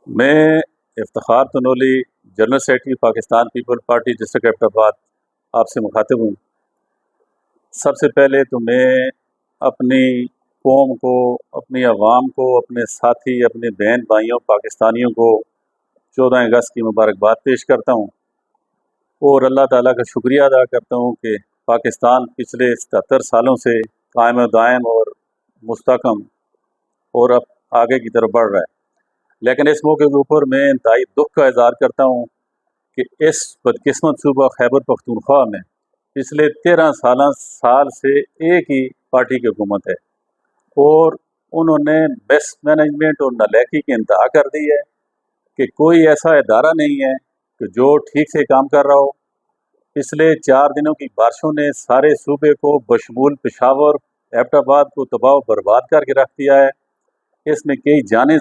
میں Iftikhar Tanoli, general secretary Pakistan People Party district Abbottabad آپ سے مخاطب ہوں۔ سب سے پہلے تو میں اپنی قوم کو، اپنی عوام کو، اپنے ساتھی، اپنے بہن بھائیوں پاکستانیوں کو 14 اگست کی مبارکباد پیش کرتا ہوں، اور اللہ تعالیٰ کا شکریہ ادا کرتا ہوں کہ پاکستان پچھلے 77 سالوں سے قائم و دائم اور مستحکم اور اب آگے کی طرف بڑھ رہا ہے۔ لیکن اس موقع کے اوپر میں انتہائی دکھ کا اظہار کرتا ہوں کہ اس بدقسمت صوبہ خیبر پختونخوا میں پچھلے 13 سال سے ایک ہی پارٹی کی حکومت ہے، اور انہوں نے مس مینجمنٹ اور نالائکی کی انتہا کر دی ہے کہ کوئی ایسا ادارہ نہیں ہے کہ جو ٹھیک سے کام کر رہا ہو۔ پچھلے 4 دنوں کی بارشوں نے سارے صوبے کو بشمول پشاور، ایبٹ آباد کو تباہ و برباد کر کے رکھ دیا ہے۔ اس میں کئی جانیں